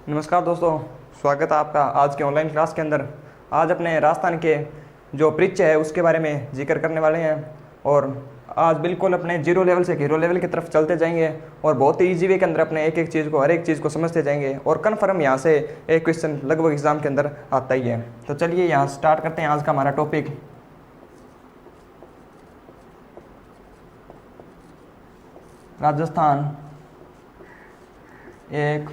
नमस्कार दोस्तों, स्वागत है आपका आज के ऑनलाइन क्लास के अंदर। आज अपने राजस्थान के जो परिचय है उसके बारे में जिक्र करने वाले हैं और आज बिल्कुल अपने जीरो लेवल से हीरो लेवल की तरफ चलते जाएंगे और बहुत ही ईजी वे के अंदर अपने एक एक चीज़ को हर एक चीज़ को समझते जाएंगे और कन्फर्म यहाँ से एक क्वेश्चन लगभग एग्जाम के अंदर आता ही है। तो चलिए यहाँ स्टार्ट करते हैं आज का हमारा टॉपिक। राजस्थान एक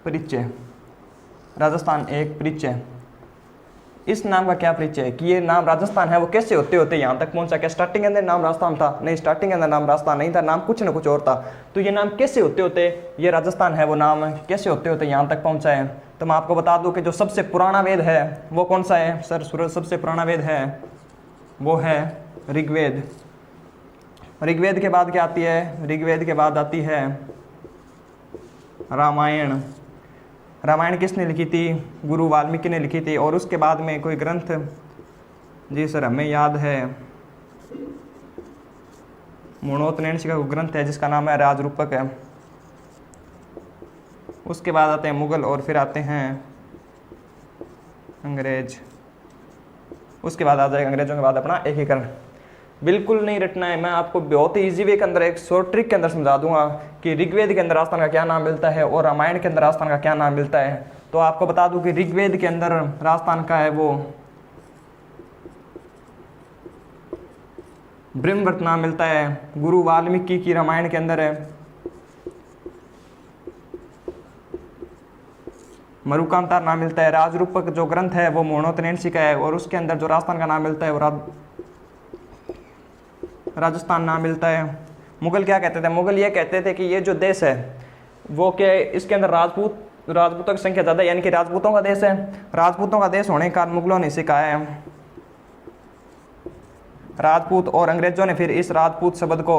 परिचय। राजस्थान एक परिचय। इस नाम का क्या परिचय है कि ये नाम राजस्थान है वो कैसे होते होते यहाँ तक पहुंचा? क्या स्टार्टिंग के अंदर नाम राजस्थान था? नहीं, स्टार्टिंग के अंदर नाम राजस्थान नहीं था, नाम कुछ न कुछ और था। तो ये नाम कैसे होते होते ये राजस्थान है वो नाम कैसे होते होते यहाँ तक पहुंचा है? तो मैं आपको बता दूं कि जो सबसे पुराना वेद है वो कौन सा है सर? सूरज सबसे पुराना वेद है वो है ऋग्वेद। ऋग्वेद के बाद क्या आती है? ऋग्वेद के बाद आती है रामायण। रामायण किसने लिखी थी? गुरु वाल्मीकि ने लिखी थी। और उसके बाद में कोई ग्रंथ, जी सर हमें याद है, मरणोत्तरण्य का ग्रंथ है जिसका नाम है राजरूपक है। उसके बाद आते हैं मुगल और फिर आते हैं अंग्रेज। उसके बाद आ जाएगा अंग्रेजों के बाद अपना एकीकरण। बिल्कुल नहीं रटना है, मैं आपको बहुत ही इजी वे के अंदर एक शॉर्ट ट्रिक के अंदर समझा दूंगा कि ऋग्वेद के अंदर राजस्थान का क्या नाम मिलता है और रामायण के अंदर राजस्थान का क्या नाम मिलता है। तो आपको बता दूं कि ऋग्वेद के अंदर राजस्थान का है वो ब्रह्मवर्त नाम मिलता है। गुरु वाल्मीकि की रामायण के अंदर है मरुकांतार नाम मिलता है। राजरूपक जो ग्रंथ है वो मरणोत्तरण्य का है और उसके अंदर जो राजस्थान का नाम मिलता है वो राजस्थान नाम मिलता है। मुगल क्या कहते थे? मुगल ये कहते थे कि ये जो देश है वो क्या, इसके अंदर राजपूतों की संख्या ज़्यादा है, यानी कि राजपूतों का देश है। राजपूतों का देश होने के कारण मुगलों ने सिखाया है राजपूत, और अंग्रेजों ने फिर इस राजपूत शब्द को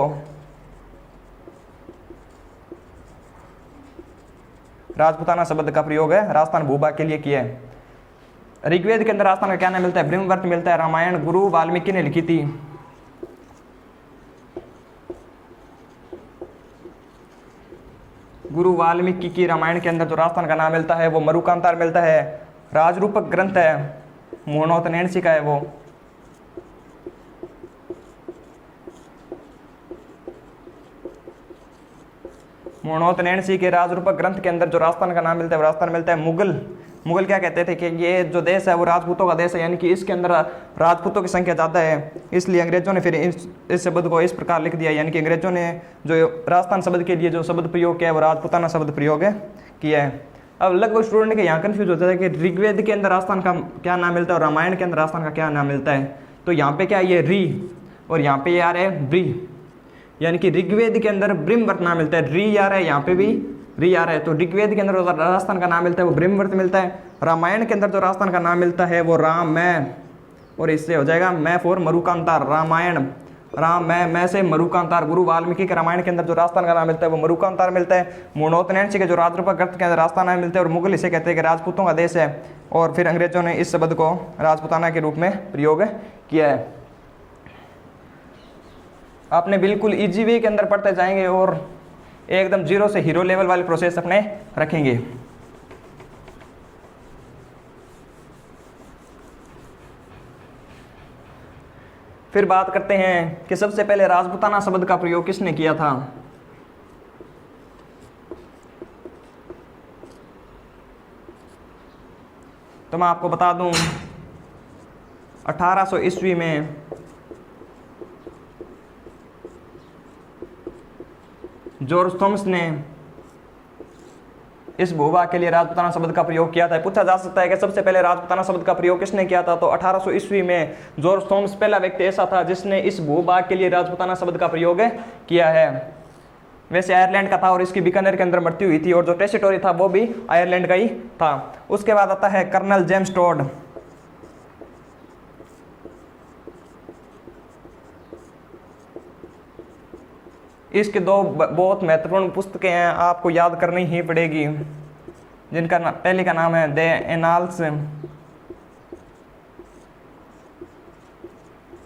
राजपूताना शब्द का प्रयोग है राजस्थान भूभाग के लिए किया है। ऋग्वेद के अंदर राजस्थान का क्या नाम मिलता है? ब्रह्मवर्त मिलता है। रामायण गुरु वाल्मीकि ने लिखी थी। गुरु वाल्मीकि की रामायण के अंदर जो राजस्थान का नाम मिलता है वो मरुकांतार मिलता है। राजरूपक ग्रंथ है मरणोत्तरण्य का है वो। मरणोत्तरण्य के राजरूपक ग्रंथ के अंदर जो राजस्थान का नाम मिलता है वो राजस्थान मिलता है। मुगल क्या कहते थे कि ये जो देश है वो राजपूतों का देश है, यानी कि इसके अंदर राजपूतों की संख्या ज़्यादा है। इसलिए अंग्रेजों ने फिर इस शब्द को इस प्रकार लिख दिया, यानी कि अंग्रेजों ने जो राजस्थान शब्द के लिए जो शब्द प्रयोग किया है वो राजपूताना शब्द प्रयोग किया है। अब लगभग स्टूडेंट के यहाँ कन्फ्यूज होता है कि ऋग्वेद के अंदर राजस्थान का क्या नाम मिलता है और रामायण के अंदर राजस्थान का क्या नाम मिलता है। तो यहाँ पे क्या ये री और यहाँ पे यार है ब्री, यानी कि ऋग्वेद के अंदर ब्रह्मवर्त नाम मिलता है। री यार है, यहाँ पे भी री आ रहा है। तो ऋग्वेद के अंदर जो राजस्थान का नाम मिलता है वो ब्रह्मवर्त मिलता है। रामायण के अंदर जो राजस्थान का नाम मिलता है वो राम मैं, और इससे हो जाएगा मैं फॉर मरुकांतार। रामायण राम मैं से मरुकांतार। गुरु वाल्मीकि के रामायण के अंदर जो राजस्थान का नाम मिलता है वो मरुकांतार मिलता है। मरणोत्तरण्य के जो राजरूपक ग्रंथ के अंदर राजस्थान नाम मिलता है और मुगल इसे कहते हैं कि राजपूतों का देश है। और फिर अंग्रेजों ने इस शब्द को राजपूताना के रूप में प्रयोग किया है। आपने बिल्कुल इजी वे के अंदर पढ़ते जाएंगे और एकदम जीरो से हीरो लेवल वाले प्रोसेस अपने रखेंगे। फिर बात करते हैं कि सबसे पहले राजपूताना शब्द का प्रयोग किसने किया था? तो मैं आपको बता दूं 1800 ईस्वी में जॉर्ज थॉमस ने इस भूभाग के लिए राजपूताना शब्द का प्रयोग किया था। पूछा जा सकता है कि सबसे पहले राजपूताना शब्द का प्रयोग किसने किया था? तो 1800 ईस्वी में जॉर्ज थॉमस पहला व्यक्ति ऐसा था जिसने इस भूभाग के लिए राजपूताना शब्द का प्रयोग किया है। वैसे आयरलैंड का था और इसकी बीकानेर के अंदर मृत्यु हुई थी और जो टेरिटोरी था वो भी आयरलैंड का ही था। उसके बाद आता है कर्नल जेम्स टोड। इसके दो बहुत महत्वपूर्ण पुस्तकें हैं, आपको याद करनी ही पड़ेगी, जिनका पहले का नाम है the annals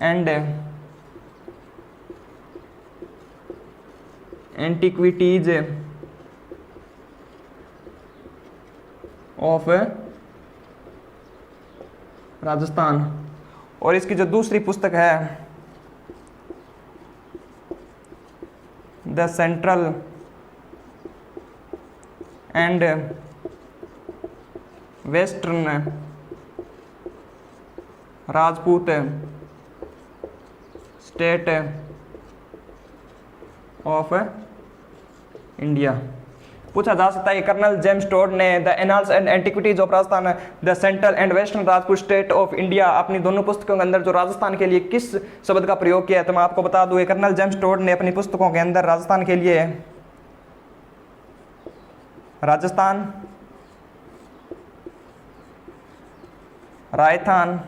and antiquities of Rajasthan. और इसकी जो दूसरी पुस्तक है the central and western Rajput state of India. पूछा जा सकता है कर्नल जेम्स टोड ने the annals and antiquities of Rajasthan, the central and western Rajput state of India, अपनी दोनों पुस्तकों के अंदर जो राजस्थान के लिए किस शब्द का प्रयोग किया है। तो मैं आपको बता दूं कर्नल जेम्स टोड ने अपनी पुस्तकों के अंदर राजस्थान के लिए राजस्थान, रायथान,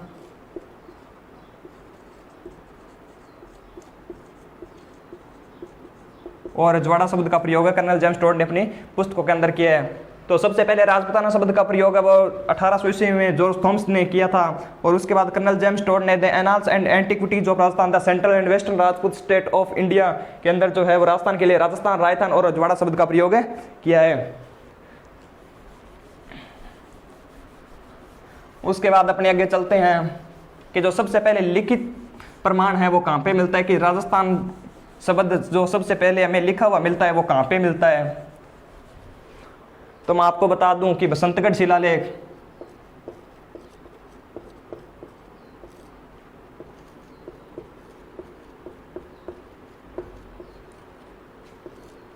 और रजवाड़ा शब्द का प्रयोग है कर्नल जेम्स टोड ने अपनी पुस्तकों के अंदर किया है। तो सबसे पहले राजपूताना शब्द का प्रयोग है वो 1800 ईस्वी में जॉर्ज थॉम्स ने किया था। और उसके बाद कर्नल जेम्स टोड ने the annals and antiquities of Rajasthan, the central and western Rajput state of India के अंदर जो है वो राजस्थान के लिए राजस्थान, रायथान और रजवाड़ा शब्द का प्रयोग किया है। उसके बाद अपने आगे चलते हैं कि जो सबसे पहले लिखित प्रमाण है वो कहाँ पे मिलता है, कि राजस्थान शब्द जो सबसे पहले हमें लिखा हुआ मिलता है वो कहाँ पे मिलता है। तो मैं आपको बता दूं कि बसंतगढ़ शिलालेख,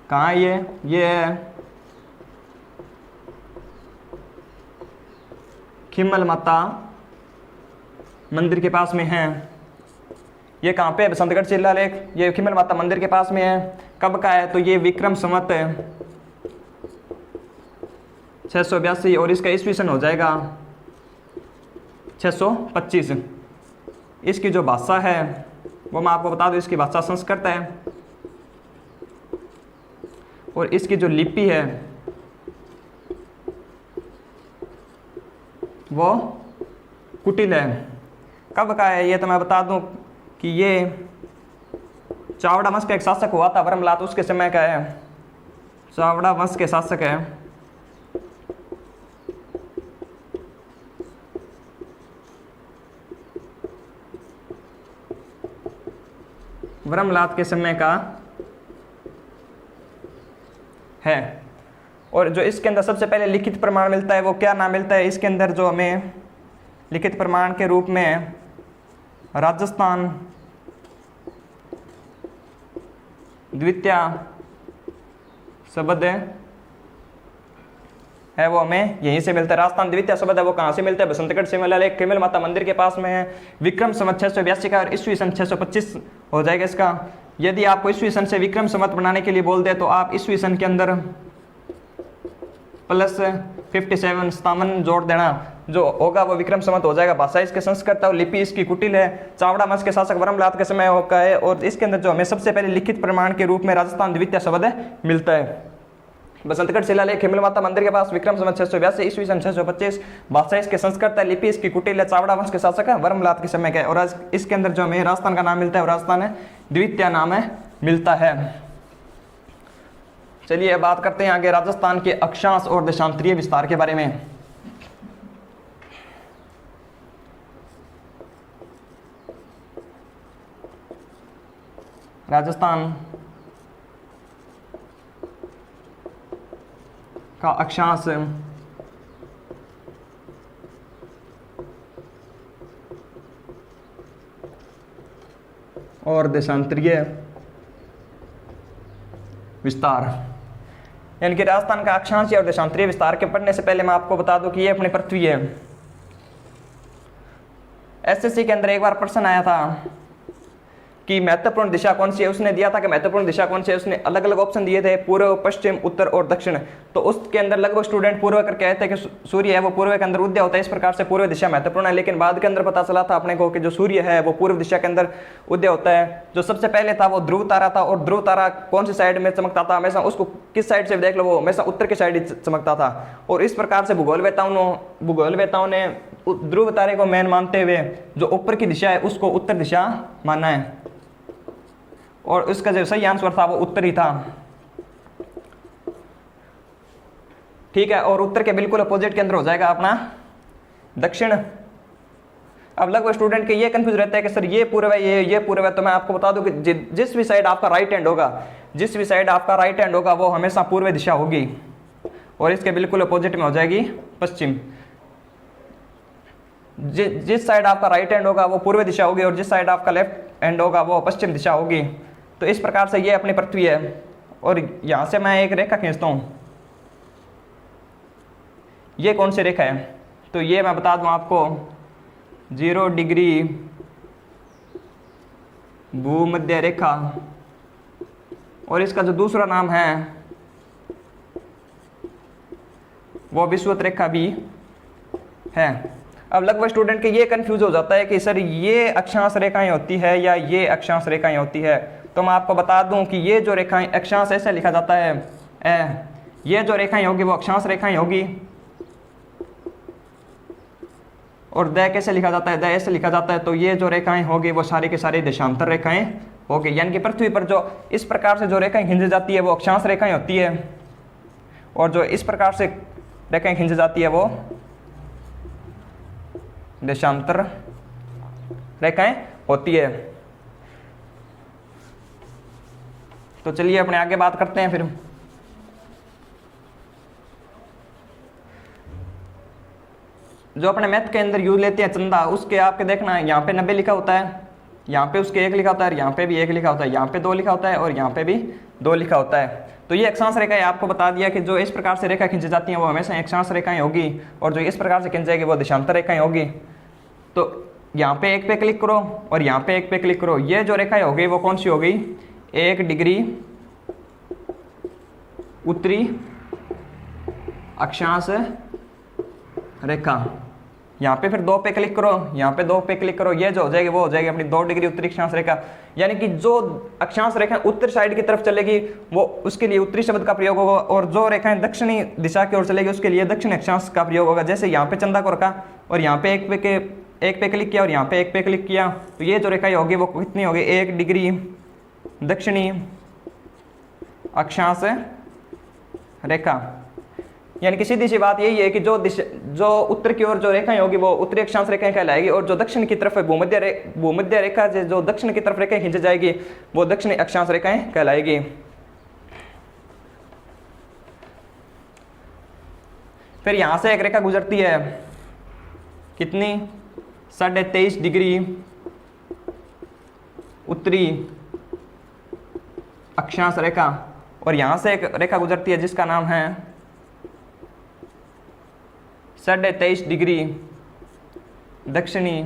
कहाँ ये है खिम्मल माता मंदिर के पास में है। ये कहाँ पे है? बसंतगढ़ शिलालेख, ये खिम्मल माता मंदिर के पास में है। कब का है? तो ये विक्रम संवत 682 और इसका ईस्वी सन हो जाएगा 625। इसकी जो भाषा है वो मैं आपको बता दूं, इसकी भाषा संस्कृत है और इसकी जो लिपि है वो कुटिल है। कब का है ये? तो मैं बता दूं कि ये चावड़ा वंश का एक शासक हुआ था वर्मलात, उसके समय का है। चावड़ा वंश के शासक है वर्मलात के समय का है। और जो इसके अंदर सबसे पहले लिखित प्रमाण मिलता है वो क्या नाम मिलता है? इसके अंदर जो हमें लिखित प्रमाण के रूप में राजस्थान द्वितीय शब्द है वो हमें यहीं से मिलता है। राजस्थान द्वितीय शब्द है वो कहाँ से मिलता है? बसंतगढ़ शिलालेख खिम्मल माता मंदिर के पास में है। विक्रम संवत 682 का और ईस्वी सन 625 हो जाएगा इसका। यदि आपको ईस्वी सन से विक्रम संवत बनाने के लिए बोल दे तो आप ईस्वी सन के अंदर +57 57 जोड़ देना, जो होगा वो विक्रम संवत हो जाएगा। भाषा इसके संस्कृत और लिपि इसकी कुटिल है। चावड़ा वंश के शासक वर्मलात के समय का है। और इसके अंदर जो हमें सबसे पहले लिखित प्रमाण के रूप में राजस्थान द्वितीय शब्द मिलता है। बसंतगढ़ शिलालेख खिम्मल माता मंदिर के पास विक्रम संवत 682 ईस्वी सन 625। भाषा इसके संस्कृत है, लिपि इसकी कुटिल है। चावड़ा वंश के शासक है वर्मलात के समय का है। और इसके अंदर जो हमें राजस्थान का नाम मिलता है वो राजस्थान है द्वितीय नाम मिलता है। चलिए बात करते हैं आगे राजस्थान के अक्षांश और देशांतरीय विस्तार के बारे में। राजस्थान का अक्षांश और देशांतरीय विस्तार, यानी कि राजस्थान का अक्षांश और देशांतरीय विस्तार के पढ़ने से पहले मैं आपको बता दूं कि ये अपनी पृथ्वी है। एसएससी के अंदर एक बार प्रश्न आया था कि महत्वपूर्ण दिशा कौन सी है। उसने दिया था कि महत्वपूर्ण दिशा कौन सी है। उसने अलग अलग ऑप्शन दिए थे, पूर्व, पश्चिम, उत्तर और दक्षिण। तो उसके अंदर लगभग स्टूडेंट पूर्व करके कहते हैं कि सूर्य है वो पूर्व के अंदर उदय होता है, इस प्रकार से पूर्व दिशा महत्वपूर्ण है। लेकिन बाद के अंदर पता चला था अपने को कि जो सूर्य है वो पूर्व दिशा के अंदर उदय होता है। जो सबसे पहले था वो ध्रुव तारा था। और ध्रुव तारा कौन सी साइड में चमकता था? हमेशा उसको किस साइड से देख लो वो हमेशा उत्तर की साइड ही चमकता था। और इस प्रकार से भूगोलवेताओं ने ध्रुव तारे को मेन मानते हुए जो ऊपर की दिशा है उसको उत्तर दिशा माना है। और उसका जो सही आंसर था वो उत्तर ही था। ठीक है, और उत्तर के बिल्कुल अपोजिट के अंदर हो जाएगा अपना दक्षिण। अब लगभग स्टूडेंट के ये कंफ्यूज रहता है कि सर ये पूर्व है, ये पूर्व है। तो मैं आपको बता दूं कि जिस भी साइड आपका राइट हैंड होगा, जिस भी साइड आपका राइट हैंड होगा वो हमेशा पूर्व दिशा होगी, और इसके बिल्कुल अपोजिट में हो जाएगी पश्चिम। जिस साइड आपका राइट हैंड होगा वो पूर्व दिशा होगी, और जिस साइड आपका लेफ्ट हैंड होगा वो पश्चिम दिशा होगी। तो इस प्रकार से ये अपनी पृथ्वी है, और यहां से मैं एक रेखा खींचता हूं। ये कौन सी रेखा है? तो ये मैं बता दूं आपको 0 डिग्री भूमध्य रेखा, और इसका जो दूसरा नाम है वो विषुवत रेखा भी है। अब लगभग स्टूडेंट के ये कंफ्यूज हो जाता है कि सर ये अक्षांश रेखाएं होती है या ये अक्षांश रेखाएं होती है। तो मैं आपको बता दूं कि ये जो रेखाएं, अक्षांश ऐसे लिखा जाता है, ये जो रेखाएं होगी वो अक्षांश रेखाएं होगी, और द कैसे लिखा जाता है? द ऐसे लिखा जाता है। तो ये जो रेखाएं होगी वो सारी की सारी देशांतर रेखाएं होगी, यानी कि पृथ्वी पर जो इस प्रकार से जो रेखाएं खींची जाती है वो अक्षांश रेखाएं होती है, और जो इस प्रकार से रेखाएं खींची जाती है वो देशांतर रेखाएं होती है। तो चलिए अपने आगे बात करते हैं। फिर जो अपने मैथ के अंदर यूज लेते हैं चंदा, उसके आपके देखना यहाँ पे 90 लिखा होता है, यहाँ पे उसके 1 लिखा होता है, यहाँ पे भी 1 लिखा होता है, यहाँ पे 2 लिखा होता है, और यहाँ पे भी 2 लिखा होता है। तो ये अक्षांश रेखाएं आपको बता दिया कि जो इस प्रकार से रेखा खींची जाती हैं वो हमेशा अक्षांश रेखाएं होगी, और जो इस प्रकार से खींच जाएगी वो देशांतर रेखाएं होगी। तो यहाँ पे 1 पे क्लिक करो और यहाँ पे 1 पे क्लिक करो। ये जो रेखाएं होगी वो कौन सी होगी? 1 डिग्री उत्तरी अक्षांश रेखा। यहाँ पे फिर 2 पे क्लिक करो, यहाँ पे 2 पे क्लिक करो, ये जो हो जाएगी वो हो जाएगी अपनी 2 डिग्री उत्तरी अक्षांश रेखा। यानी कि जो अक्षांश रेखा उत्तर साइड की तरफ चलेगी वो उसके लिए उत्तरी शब्द का प्रयोग होगा, और जो रेखाएं दक्षिणी दिशा की ओर चलेगी उसके लिए दक्षिण अक्षांश का प्रयोग होगा। जैसे यहाँ पे चंदा को रखा और यहाँ पे 1 पे क्लिक किया और यहाँ पे 1 पे क्लिक किया, तो ये जो रेखाएं होगी वो कितनी होगी? 1 डिग्री दक्षिणी अक्षांश रेखा। यानी कि सीधी सी बात यही है कि जो उत्तर की ओर जो रेखाएं होगी वो उत्तरी अक्षांश रेखाएं कहलाएगी, और जो दक्षिण की तरफ भूमध्य रेखा जो दक्षिण की तरफ रेखाएं खींची जाएगी वो दक्षिणी अक्षांश रेखाएं कहलाएगी। फिर यहां से एक रेखा गुजरती है, कितनी? 23.5 डिग्री उत्तरी अक्षांश रेखा, और यहां से एक रेखा गुजरती है जिसका नाम है 23.5 डिग्री दक्षिणी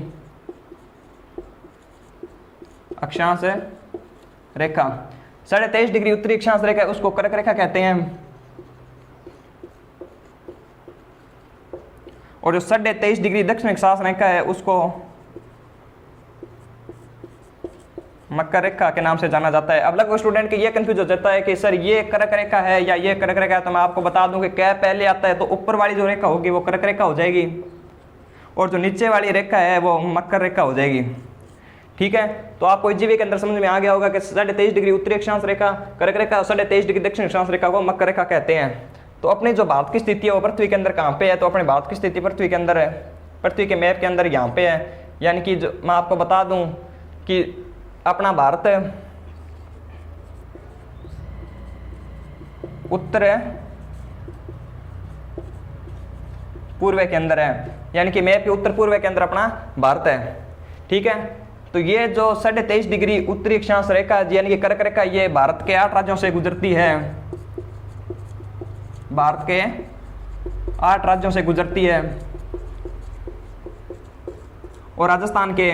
अक्षांश रेखा। 23.5 डिग्री उत्तरी अक्षांश रेखा, उसको कर्क रेखा कहते हैं, और जो 23.5 डिग्री दक्षिण अक्षांश रेखा है उसको मकर रेखा के नाम से जाना जाता है। अब लगभग स्टूडेंट के ये कंफ्यूज हो जाता है कि सर ये कर्क रेखा है या ये कर्क रेखा है। तो मैं आपको बता दूं कि क्या पहले आता है, तो ऊपर वाली जो रेखा होगी वो कर्क रेखा हो जाएगी, और जो नीचे वाली रेखा है वो मकर रेखा हो जाएगी। ठीक है, तो आपको जीवी के अंदर समझ में आ गया होगा कि 23.5 डिग्री उत्तरी अक्षांश रेखा कर्क रेखा, 23.5 डिग्री दक्षिण अक्षांश रेखा को मकर रेखा कहते हैं। तो अपनी जो भारत की स्थिति है वो पृथ्वी के अंदर कहाँ पे है? तो अपने भारत की स्थिति पृथ्वी के अंदर है, पृथ्वी के मैप के अंदर यहाँ पे है। यानी कि जो मैं आपको बता दूं कि अपना भारत उत्तर पूर्व के अंदर है, यानी कि मैप के उत्तर पूर्व के अंदर अपना भारत है। ठीक है, तो ये जो 23.5 डिग्री उत्तरी अक्षांश रेखा यानी कि कर्क रेखा, ये भारत के 8 राज्यों से गुजरती है, भारत के 8 राज्यों से गुजरती है, और राजस्थान के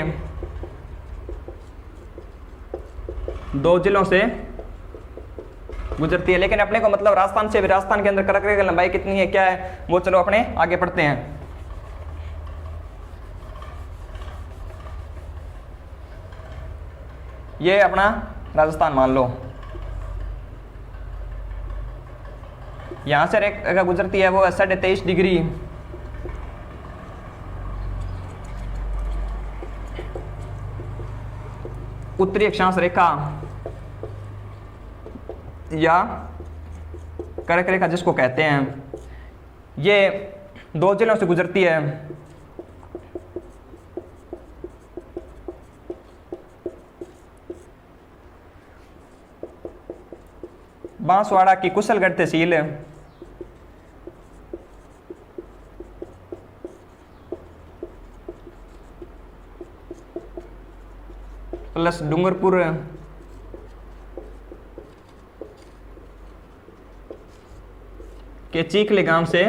2 जिलों से गुजरती है। लेकिन अपने को मतलब राजस्थान से भी, राजस्थान के अंदर कर्क रेखा की लंबाई कितनी है, क्या है वो, चलो अपने आगे पढ़ते हैं। ये अपना राजस्थान मान लो, यहां से रेखा गुजरती है वो 23.5 डिग्री उत्तरी अक्षांश रेखा या कर्क रेखा जिसको कहते हैं। ये 2 जिलों से गुजरती है। बांसवाड़ा की कुशलगढ़ तहसील, प्लस डूंगरपुर के चीखली गांव से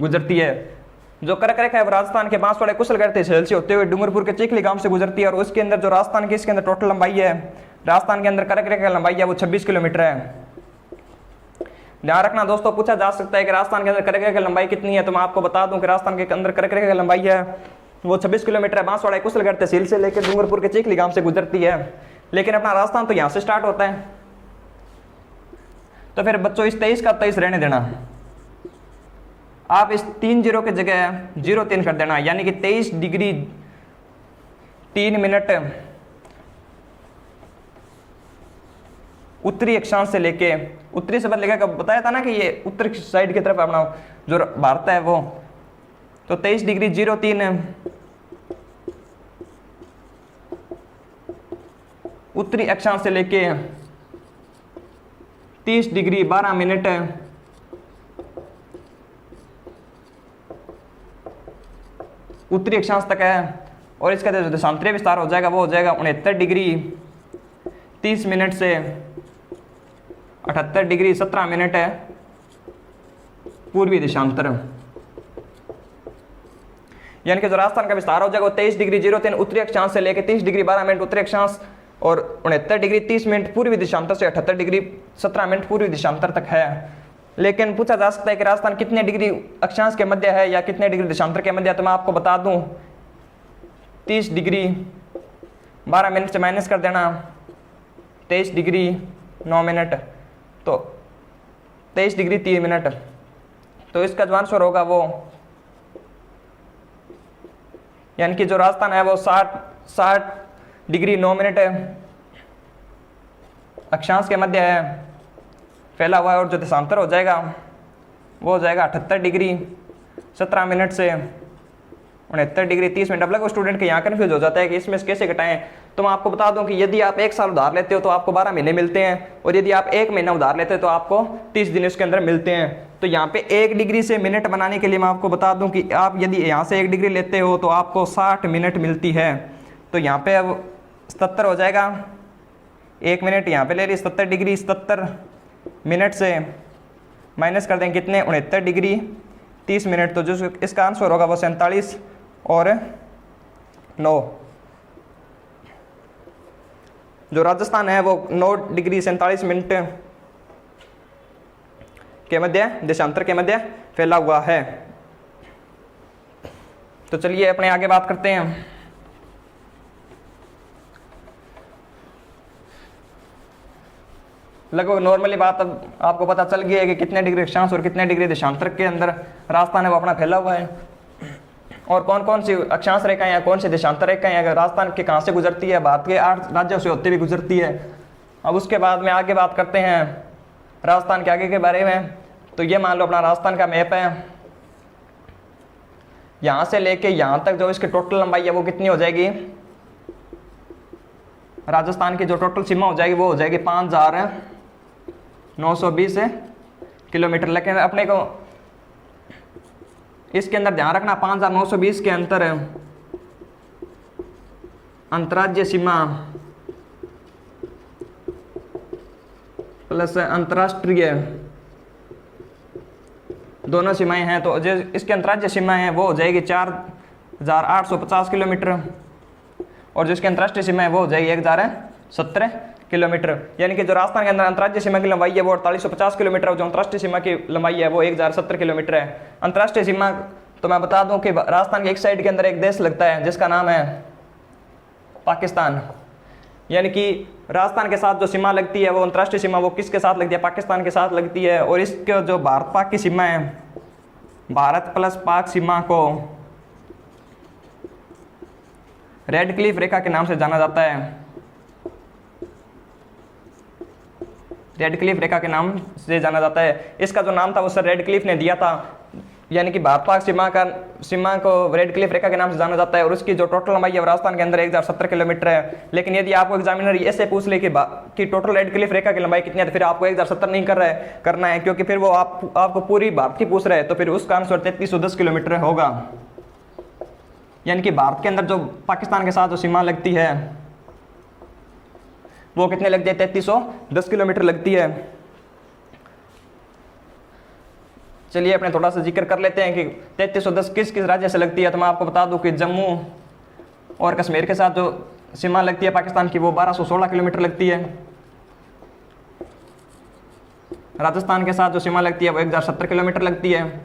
गुजरती है। जो करक रेखा है वो राजस्थान के बांसवाड़ा कुशलगढ़ तहसील से होते हुए डूंगरपुर के चीखली गांव से गुजरती है। और उसके अंदर जो राजस्थान की इसके अंदर टोटल लंबाई है, राजस्थान के अंदर करक रेखा की लंबाई है वो 26 किलोमीटर है। ध्यान रखना दोस्तों, पूछा जा सकता है कि राजस्थान के अंदर करक रेखा की लंबाई कितनी है, तो मैं आपको बता दूं कि राजस्थान के अंदर करक रेखा की लंबाई है वो 26 किलोमीटर है। बांसवाड़ा कुशलगढ़ तहसील से लेकर डूंगरपुर के चीखली गांव से गुजरती है। लेकिन अपना राजस्थान तो यहां से स्टार्ट होता है। तो फिर बच्चों इस 23 का 23 रहने देना, आप इस 3 जीरो की जगह 03 कर देना, यानी कि 23 डिग्री 3 मिनट उत्तरी अक्षांश से लेके, उत्तरी से बदलेगा, बताया था ना कि ये उत्तर साइड की तरफ अपना जो भारत है वो, तो 23 डिग्री 03 उत्तरी अक्षांश से लेके 30 डिग्री 12 मिनट उत्तरी अक्षांश तक है। और इसका जो देशांतरीय विस्तार हो जाएगा वो हो जाएगा 69 डिग्री 30 मिनट से 78 डिग्री 17 मिनट है पूर्वी देशांतर। यानी कि जो राजस्थान का विस्तार हो जाएगा वो 23 डिग्री 03 उत्तरी अक्षांश से लेकर 30 डिग्री 12 मिनट उत्तरी अक्षांश और 69 डिग्री 30 मिनट पूर्वी देशांतर से 78 डिग्री 17 मिनट पूर्वी देशांतर तक है। लेकिन पूछा जा सकता है कि राजस्थान कितने डिग्री अक्षांश के मध्य है या कितने डिग्री देशांतर के मध्य है, तो मैं आपको बता दूं 30 डिग्री 12 मिनट से माइनस कर देना 23 डिग्री 9 मिनट, तो 23 डिग्री 3 मिनट। तो इसका जो आंसर होगा वो, यानी कि जो राजस्थान है वो 60 डिग्री 9 मिनट अक्षांश के मध्य है फैला हुआ है। और जो देशांतर हो जाएगा वो हो जाएगा 78 डिग्री 17 मिनट से 69 डिग्री 30 मिनट। अब लगा स्टूडेंट के यहाँ कन्फ्यूज हो जाता है कि इसमें कैसे घटाएं, तो मैं आपको बता दूं कि यदि आप 1 साल उधार लेते हो तो आपको 12 महीने मिलते हैं, और यदि आप 1 महीना उधार लेते हो तो आपको 30 दिन उसके अंदर मिलते हैं। तो यहाँ पे 1 डिग्री से मिनट बनाने के लिए मैं आपको बता दूं कि आप यदि यहाँ से 1 डिग्री लेते हो तो आपको 60 मिनट मिलती है। तो यहाँ पे अब 77 हो जाएगा, 1 मिनट यहाँ पे ले रही 77 डिग्री 77 मिनट से माइनस कर देंगे कितने 69 डिग्री 30 मिनट। तो जो इसका आंसर होगा वो 47 और 9। जो राजस्थान है वो 9 डिग्री 47 मिनट के मध्य देशांतर के मध्य फैला हुआ है। तो चलिए अपने आगे बात करते हैं। लगभग नॉर्मली बात अब आपको पता चल गई है कि कितने डिग्री अक्षांश और कितने डिग्री देशांतर के अंदर राजस्थान है वो अपना फैला हुआ है, और कौन कौन सी अक्षांश रेखाएं या कौन सी देशांतर रेखाएं अगर राजस्थान के कहाँ से गुजरती है, भारत के 8 राज्यों से होते हुए गुजरती है। अब उसके बाद में आगे बात करते हैं राजस्थान के आगे के बारे में। तो ये मान लो अपना राजस्थान का मैप है, यहाँ से लेके यहाँ तक जो इसकी टोटल लंबाई है वो कितनी हो जाएगी, राजस्थान की जो टोटल सीमा हो जाएगी वो हो जाएगी 5920 किलोमीटर। लेकिन अपने को इसके अंदर ध्यान रखना 5920 के अंतर अंतर्राज्यीय सीमा प्लस अंतर्राष्ट्रीय दोनों सीमाएं हैं। तो जो इसके अंतर्राज्यीय सीमाएं हैं वो हो जाएगी 4850 किलोमीटर, और जो इसकी अंतर्राष्ट्रीय सीमा है वो हो जाएगी 1070 किलोमीटर। यानी कि जो राजस्थान के अंदर अंतर्राज्यीय सीमा की लंबाई है वो 4850 किलोमीटर, और जो अंतर्राष्ट्रीय सीमा की लंबाई है वो 1070 किलोमीटर है। अंतर्राष्ट्रीय सीमा तो मैं बता दूं कि राजस्थान के एक साइड के अंदर एक देश लगता है जिसका नाम है पाकिस्तान। यानी कि राजस्थान के साथ जो सीमा लगती है वो अंतर्राष्ट्रीय सीमा वो किसके साथ लगती है, पाकिस्तान के साथ लगती है। और इसके जो भारत पाक की सीमा है, भारत प्लस पाक सीमा को रेड क्लिफ रेखा के नाम से जाना जाता है। रेड क्लिफ रेखा के नाम से जाना जाता है। इसका जो नाम था वो सर रेड क्लिफ ने दिया था यानी कि भारत पाक सीमा को रेड क्लिफ रेखा के नाम से जाना जाता है, और उसकी जो टोटल लंबाई है राजस्थान के अंदर 1070 किलोमीटर है। लेकिन यदि आपको एग्जामिनर ऐसे पूछ ले कि टोटल रेड क्लिफ रेखा की लंबाई कितनी है, तो फिर आपको 1070 नहीं करना है, क्योंकि फिर वो आपको पूरी भारत की पूछ रहे हैं, तो फिर उसका आंसर 3310 किलोमीटर होगा। यानी कि भारत के अंदर जो पाकिस्तान के साथ जो सीमा लगती है वो कितने लगती है, 3310 किलोमीटर लगती है। चलिए अपने थोड़ा सा जिक्र कर लेते हैं कि 3310 किस किस राज्य से लगती है। तो मैं आपको बता दूं कि जम्मू और कश्मीर के साथ जो सीमा लगती है पाकिस्तान की वो 1216 किलोमीटर लगती है। राजस्थान के साथ जो सीमा लगती है वो 1070 किलोमीटर लगती है।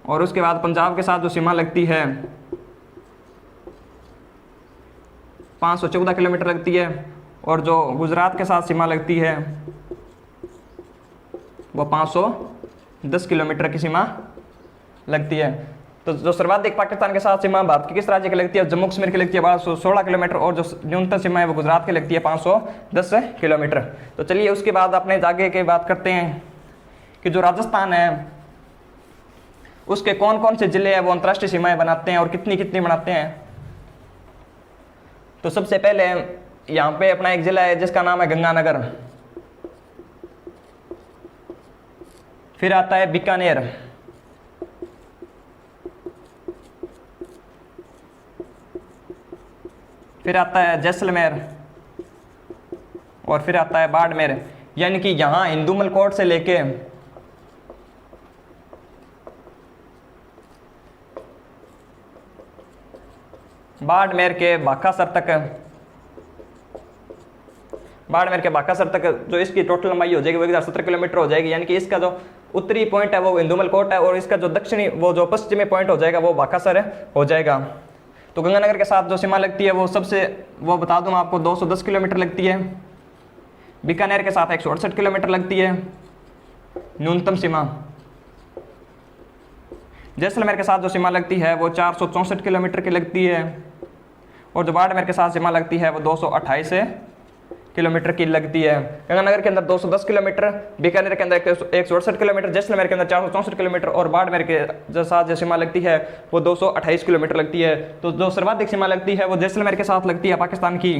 और उसके बाद पंजाब के साथ जो सीमा लगती है 514 किलोमीटर लगती है। और जो गुजरात के साथ सीमा लगती है वो 510 किलोमीटर की सीमा लगती है। तो जो सर्वाधिक पाकिस्तान के साथ सीमा भारत की किस राज्य की लगती है, जम्मू कश्मीर की लगती है 1216 किलोमीटर, और जो न्यूनतम सीमा है वो गुजरात की लगती है 510 किलोमीटर। तो चलिए उसके बाद अपने आगे की बात करते हैं कि जो राजस्थान है उसके कौन कौन से जिले हैं वो अंतर्राष्ट्रीय सीमाएं बनाते हैं और कितनी कितनी बनाते हैं। तो सबसे पहले यहाँ पे अपना एक जिला है जिसका नाम है गंगानगर, फिर आता है बीकानेर, फिर आता है जैसलमेर, और फिर आता है बाड़मेर। यानी कि यहाँ इंदुमल कोट से लेके बाड़मेर के बाकासर तक जो इसकी टोटल लंबाई हो जाएगी वो 1070 किलोमीटर हो जाएगी। यानी कि इसका जो उत्तरी पॉइंट है वो इंदुमल कोट है, और इसका जो दक्षिणी वो जो पश्चिमी पॉइंट हो जाएगा वो बाकासर हो जाएगा। तो गंगानगर के साथ जो सीमा लगती है वो बता दूं आपको 210 किलोमीटर लगती है। बीकानेर के साथ 168 किलोमीटर लगती है न्यूनतम सीमा। जैसलमेर के साथ जो सीमा लगती है वो 464 किलोमीटर की लगती है, और जो बाड़मेर के साथ सीमा लगती है वो 228 किलोमीटर की लगती है। गंगानगर के अंदर 210 किलोमीटर, बीकानेर के अंदर 168 किलोमीटर, जैसलमेर के अंदर 464 किलोमीटर, और बाड़मेर के साथ जो सीमा लगती है वो 228 किलोमीटर लगती है। तो जो सर्वाधिक सीमा लगती है वो जैसलमेर के साथ लगती है पाकिस्तान की।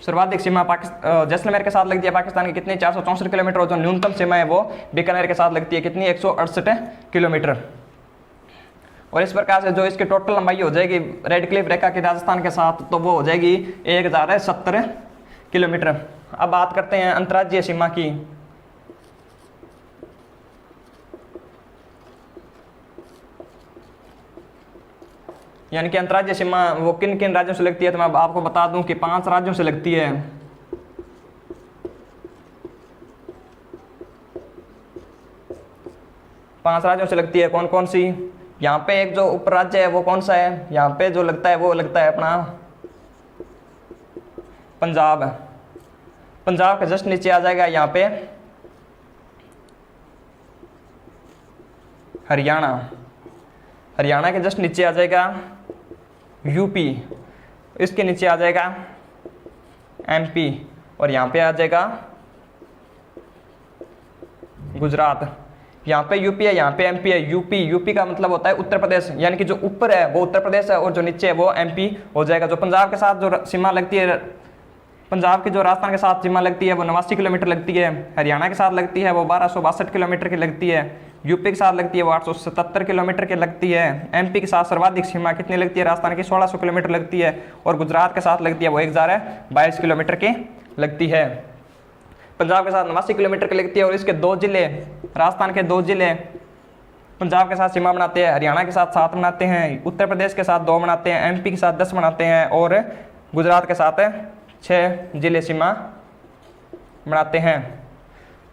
सर्वाधिक सीमा जैसलमेर के साथ लगती है पाकिस्तान की कितनी, 464 किलोमीटर, और जो न्यूनतम सीमा है वो बीकानेर के साथ लगती है कितनी, 168 किलोमीटर। और इस प्रकार से जो इसकी टोटल लंबाई हो जाएगी रेड क्लिफ रेखा की राजस्थान के साथ, तो वो हो जाएगी 1070 किलोमीटर। अब बात करते हैं अंतर्राज्यीय सीमा की। यानी कि अंतर्राज्यीय सीमा वो किन किन राज्यों से लगती है, तो मैं आपको बता दूं कि 5 राज्यों से लगती है। पांच राज्यों से लगती है। कौन कौन सी? यहाँ पे एक जो उपराज्य है वो कौन सा है, यहाँ पे जो लगता है वो लगता है अपना पंजाब। पंजाब के जस्ट नीचे आ जाएगा यहाँ पे हरियाणा। हरियाणा के जस्ट नीचे आ जाएगा यूपी, इसके नीचे आ जाएगा एमपी, और यहाँ पे आ जाएगा गुजरात। यहाँ पे यूपी है, यहाँ पे एमपी है। यूपी का मतलब होता है उत्तर प्रदेश, यानी कि जो ऊपर है वो उत्तर प्रदेश है और जो नीचे है वो एमपी हो जाएगा। जो पंजाब के साथ जो सीमा लगती है, पंजाब की जो राजस्थान के साथ सीमा लगती है वो 89 किलोमीटर लगती है। हरियाणा के साथ लगती है वो 1262 किलोमीटर की लगती है। यूपी के साथ लगती है वो 877 किलोमीटर की लगती है। एमपी के साथ सर्वाधिक सीमा कितनी लगती है, राजस्थान की 1600 किलोमीटर लगती है। और गुजरात के साथ लगती है वो 1022 किलोमीटर की लगती है। पंजाब के साथ 89 किलोमीटर की लगती है। और इसके 2 जिले, राजस्थान के 2 जिले पंजाब के साथ सीमा बनाते हैं। हरियाणा के साथ 7 बनाते हैं, उत्तर प्रदेश के साथ 2 बनाते हैं, एमपी के साथ 10 बनाते हैं, और गुजरात के साथ 6 जिले सीमा बनाते हैं।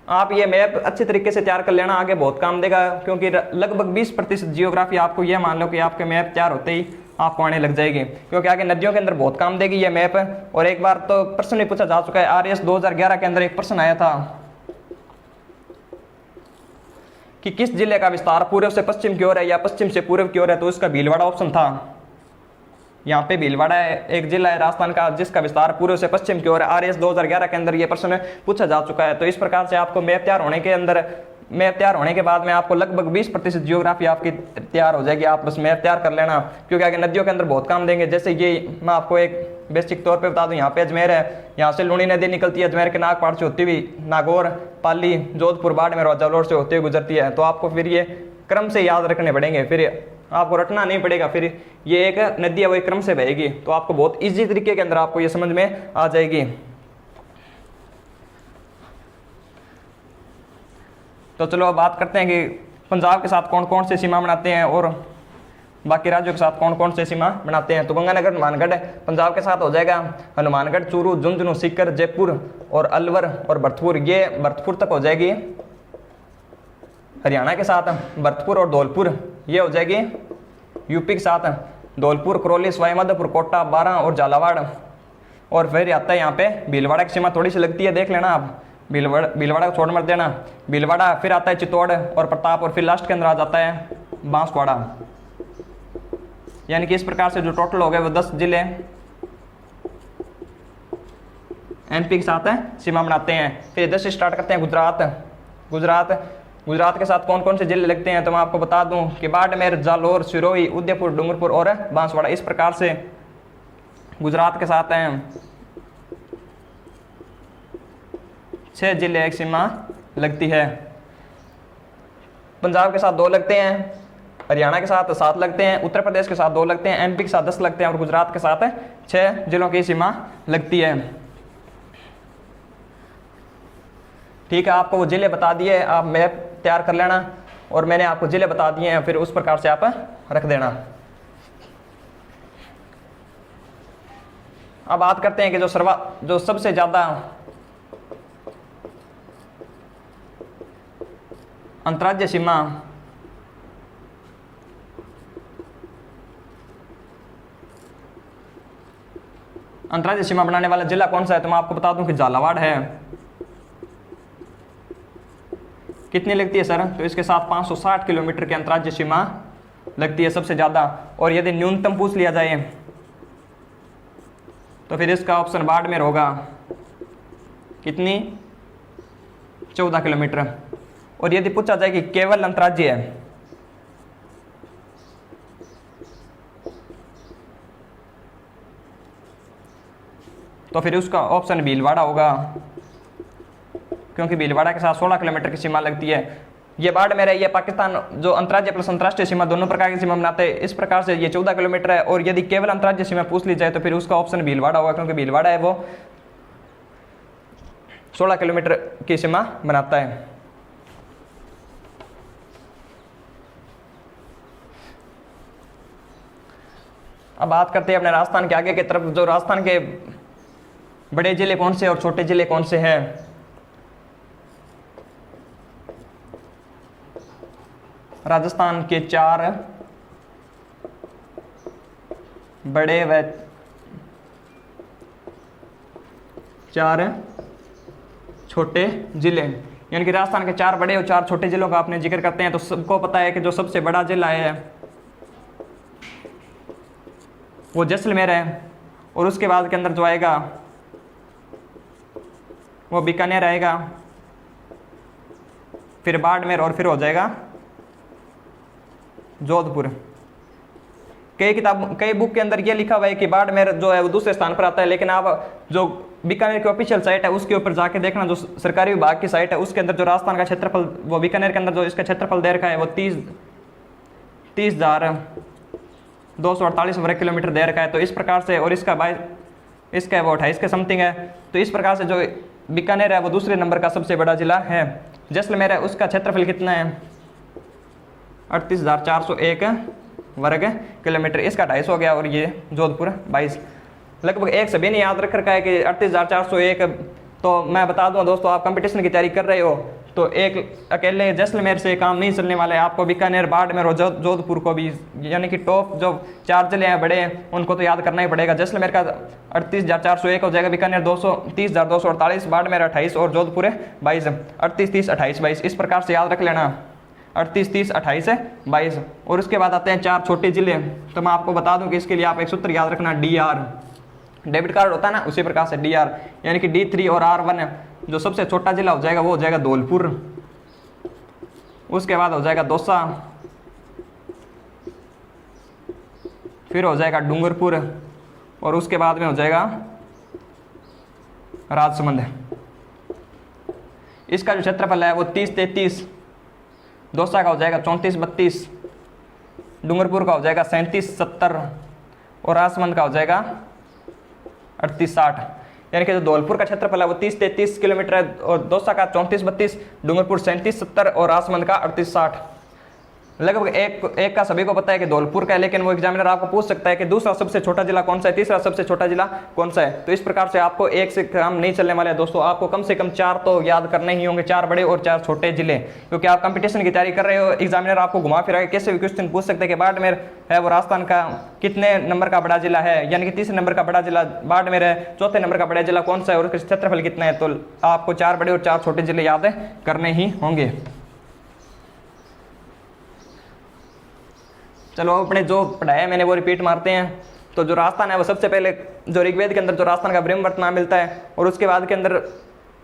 आप ये मैप अच्छे तरीके से तैयार कर लेना, आगे बहुत काम देगा, क्योंकि लगभग 20% जियोग्राफी आपको ये मान लो कि आपके मैप तैयार होते ही आपको आने लग जाएगी, क्योंकि आगे नदियों के अंदर बहुत काम देगी ये मैप। और एक बार तो प्रश्न भी पूछा जा चुका है, RS 2011 के अंदर एक प्रश्न आया था कि किस जिले का विस्तार पूर्व से पश्चिम की ओर है या पश्चिम से पूर्व की ओर है, तो इसका भीलवाड़ा ऑप्शन था। यहाँ पे भीलवाड़ा है, एक जिला है राजस्थान का जिसका विस्तार पूर्व से पश्चिम की ओर है। RS 2011 के अंदर ये प्रश्न पूछा जा चुका है। तो इस प्रकार से आपको मैप तैयार होने के अंदर मैप तैयार होने के बाद में आपको लगभग 20% जियोग्राफी आपकी तैयार हो जाएगी। आप बस मैप तैयार कर लेना, क्योंकि आगे नदियों के अंदर बहुत काम देंगे। जैसे ये मैं आपको एक बेसिक तौर पे बता दूं, यहाँ पे अजमेर है, यहाँ से लूणी नदी निकलती है, अजमेर के नागपाड़ से होती हुई नागौर, पाली, जोधपुर, बाड़मेर और जालौर से होते हुए गुजरती है। तो आपको फिर ये क्रम से याद रखने पड़ेंगे, फिर आपको रटना नहीं पड़ेगा। फिर ये एक नदी है वो एक क्रम से बहेगी, तो आपको बहुत ईजी तरीके के अंदर आपको ये समझ में आ जाएगी। तो चलो अब बात करते हैं कि पंजाब के साथ कौन कौन से सीमा बनाते हैं और बाकी राज्यों के साथ कौन कौन से सीमा बनाते हैं। तो गंगानगर हनुमानगढ़ पंजाब के साथ हो जाएगा, हनुमानगढ़, चूरू, झुंझुनू, सीकर, जयपुर और अलवर और भरतपुर, ये भरतपुर तक हो जाएगी। हरियाणा के साथ भरतपुर और धौलपुर ये हो जाएगी। यूपी के साथ धौलपुर, करौली, सवाई माधोपुर, कोटा, बारां और झालावाड़। और फिर आता है यहाँ पे भीलवाड़ा की सीमा थोड़ी सी लगती है, देख लेना आप, भीलवाड़ा को छोड़ मत देना, भीलवाड़ा। फिर आता है चित्तौड़ और प्रताप, और फिर लास्ट के अंदर आ जाता है बांसवाड़ा। यानी कि इस प्रकार से जो टोटल हो गए वो 10 जिले एमपी के साथ सीमा बनाते हैं। फिर इधर से स्टार्ट करते हैं गुजरात के साथ कौन कौन से जिले लगते हैं। तो मैं आपको बता दूं कि बाड़मेर, जालोर, सिरोही, उदयपुर, डूंगरपुर और बांसवाड़ा, इस प्रकार से गुजरात के साथ हैं 6 जिले एक सीमा लगती है। पंजाब के साथ 2 लगते हैं, हरियाणा के साथ 7 लगते हैं, उत्तर प्रदेश के साथ 2 लगते हैं, एमपी के साथ 10 लगते हैं और गुजरात के साथ 6 जिलों की सीमा लगती है। ठीक है, आपको वो जिले बता दिए, आप मैप तैयार कर लेना और मैंने आपको जिले बता दिए हैं, फिर उस प्रकार से आप रख देना। अब बात करते हैं कि जो सबसे ज्यादा अंतर्राज्यीय सीमा बनाने वाला जिला कौन सा है। तो मैं आपको बता दूं कि झालावाड़ है। कितनी लगती है सर? तो इसके साथ 560 किलोमीटर की अंतर्राज्यीय सीमा लगती है सबसे ज्यादा। और यदि न्यूनतम पूछ लिया जाए तो फिर इसका ऑप्शन बाड़मेर होगा। कितनी? 14 किलोमीटर। और यदि पूछा जाए कि केवल अंतर्राज्यीय है तो फिर उसका ऑप्शन भीलवाड़ा होगा, क्योंकि भीलवाड़ा के साथ 16 किलोमीटर की सीमा लगती है। ये बाड़मेर है, ये पाकिस्तान जो अंतर्राज्यीय प्लस अंतर्राष्ट्रीय सीमा दोनों प्रकार की सीमा बनाते हैं। इस प्रकार से ये 14 किलोमीटर है। और यदि केवल अंतर्राज्यीय सीमा पूछ ली जाए तो फिर उसका ऑप्शन भीलवाड़ा होगा, क्योंकि भीलवाड़ा है वो 16 किलोमीटर की सीमा बनाता है। अब बात करते हैं अपने राजस्थान के आगे की तरफ। जो राजस्थान के बड़े जिले कौन से और छोटे जिले कौन से हैं। राजस्थान के 4 बड़े व 4 छोटे जिले, यानी कि राजस्थान के 4 बड़े और 4 छोटे जिलों का आपने जिक्र करते हैं। तो सबको पता है कि जो सबसे बड़ा जिला है वो जैसलमेर है, और उसके बाद के अंदर जो आएगा वो बीकानेर आएगा, फिर बाड़मेर और फिर हो जाएगा जोधपुर। कई बुक के अंदर ये लिखा हुआ है कि बाड़मेर जो है वो दूसरे स्थान पर आता है, लेकिन आप जो बीकानेर की ऑफिशियल साइट है उसके ऊपर जाके देखना, जो सरकारी विभाग की साइट है उसके अंदर जो राजस्थान का क्षेत्रफल, वो बीकानेर के अंदर जो इसका क्षेत्रफल दे रखा है वो 30,248 वर्ग किलोमीटर दे रखा है। तो इस प्रकार से, और इसका वो 28 के समथिंग है। तो इस प्रकार से जो बीकानेर है वो दूसरे नंबर का सबसे बड़ा जिला है। जैसलमेर है, उसका क्षेत्रफल कितना है? 38,401 वर्ग किलोमीटर, इसका 250 हो गया। और ये जोधपुर 22। लगभग एक सभी ने याद रख रखा है कि 38,401। तो मैं बता दूं दोस्तों, आप कंपटीशन की तैयारी कर रहे हो तो एक अकेले जैसलमेर से काम नहीं चलने वाला है। आपको बीकानेर, बाड़मेर और जोधपुर को भी, यानी कि टॉप जो 4 जिले हैं बड़े, उनको तो याद करना ही पड़ेगा। जैसलमेर का 38,401 हो जाएगा, बीकानेर 30,248, बाड़मेर 28 और जोधपुर 22। 38, 30, 28, 22 इस प्रकार से याद रख लेना। 38, 30, 28, 22। और उसके बाद आते हैं 4 छोटे जिले। तो मैं आपको बता दूं कि इसके लिए आप एक सूत्र याद रखना, DR, डेबिट कार्ड होता है ना, उसी प्रकार से DR, यानी कि D3 और R1 जो सबसे छोटा जिला हो जाएगा वो हो जाएगा धौलपुर। उसके बाद हो जाएगा दौसा, फिर हो जाएगा डूंगरपुर, और उसके बाद में हो जाएगा राजसमंद। इसका जो क्षेत्रफल है वो 30-33, दौसा का हो जाएगा 34-32, डूंगरपुर का हो जाएगा 37-70, और राजसमंद का हो जाएगा 38-60। यानी कि जो धौलपुर का क्षेत्रफल है वो 30-33 किलोमीटर है, और दौसा का 34-32, डूंगरपुर 37-70 और राजसमंद का 38-60। लगभग एक का सभी को पता है कि धौलपुर का है, लेकिन वो एग्जामिनर आपको पूछ सकता है कि दूसरा सबसे छोटा जिला कौन सा है, तीसरा सबसे छोटा जिला कौन सा है। तो इस प्रकार से आपको एक से काम नहीं चलने वाले हैं दोस्तों, आपको कम से कम 4 तो याद करने ही होंगे, 4 बड़े और 4 छोटे जिले, क्योंकि आप कंपटीशन की तैयारी कर रहे हो। एग्जामिनर आपको घुमा फिरा के कैसे भी क्वेश्चन पूछ सकते हैं कि बाड़मेर है वो राजस्थान का कितने नंबर का बड़ा जिला है, यानी कि तीसरे नंबर का बड़ा जिला बाड़मेर है, चौथे नंबर का बड़ा जिला कौन सा है और उसका क्षेत्रफल कितना है। तो आपको 4 बड़े और 4 छोटे जिले याद करने ही होंगे। चलो अपने जो पढ़ाया मैंने वो रिपीट मारते हैं। तो जो राजस्थान है वो सबसे पहले जो ऋग्वेद के अंदर जो राजस्थान का ब्रह्मवर्त नाम मिलता है, और उसके बाद के अंदर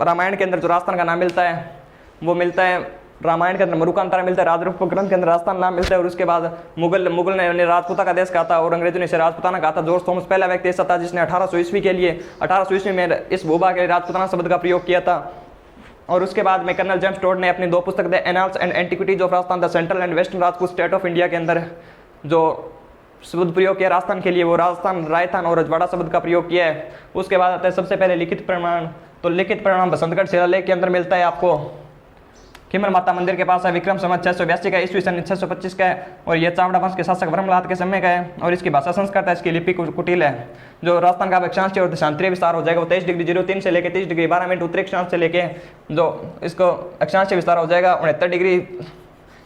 रामायण के अंदर जो राजस्थान का नाम मिलता है वो मिलता है, रामायण के अंदर मरुकांतारा मिलता है, राजरूप ग्रंथ के अंदर राजस्थान नाम मिलता है। और उसके बाद मुगल ने राजपूता का देश कहा था और अंग्रेजों ने इसे राजपूताना कहा था। जॉर्ज थॉमस पहला व्यक्ति ऐसा था जिसने 1800 ईस्वी के लिए 1800 ईस्वी में इस भूभाग के लिए राजपूताना शब्द का प्रयोग किया था। और उसके बाद में कर्नल जेम्स टोड ने अपनी 2 पुस्तक the annals and antiquities of Rajasthan the central and western Rajput state of India के अंदर जो शब्द प्रयोग किया राजस्थान के लिए वो राजस्थान, रायथान और रजवाड़ा शब्द का प्रयोग किया है। उसके बाद आता है सबसे पहले लिखित प्रमाण। तो लिखित प्रमाण बसंतगढ़ शिलालेख के अंदर मिलता है आपको, खिमर माता मंदिर के पास है, विक्रम संवत 682 का, ईस्वी सन 625 का है, और ये चावड़ा वंश के शासक ब्रह्मलाद के समय का है। और इसकी भाषा संस्कृत है, इसकी लिपि कुटिल है। जो राजस्थान का अक्षांश और देशांतरीय विस्तार हो जाएगा वो 23 डिग्री 03 से लेकर 30 डिग्री 12 मिनट उत्तरी अक्षांश से लेके जो इसको अक्षांश विस्तार हो जाएगा 69 डिग्री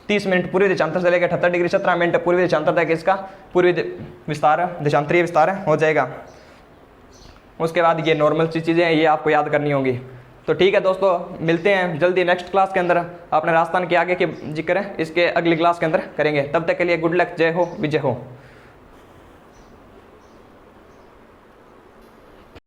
30 मिनट पूर्वी देशांतर से लेकर 78 डिग्री 17 मिनट पूर्वी देशांतर तक इसका पूर्वी विस्तार देशांतरीय विस्तार हो जाएगा। उसके बाद ये नॉर्मल सी चीज़ें हैं, ये आपको याद करनी होंगी। तो ठीक है दोस्तों, मिलते हैं जल्दी नेक्स्ट क्लास के अंदर। अपने राजस्थान के आगे के जिक्र है इसके अगली क्लास के अंदर करेंगे। तब तक के लिए गुड लक, जय हो, विजय हो।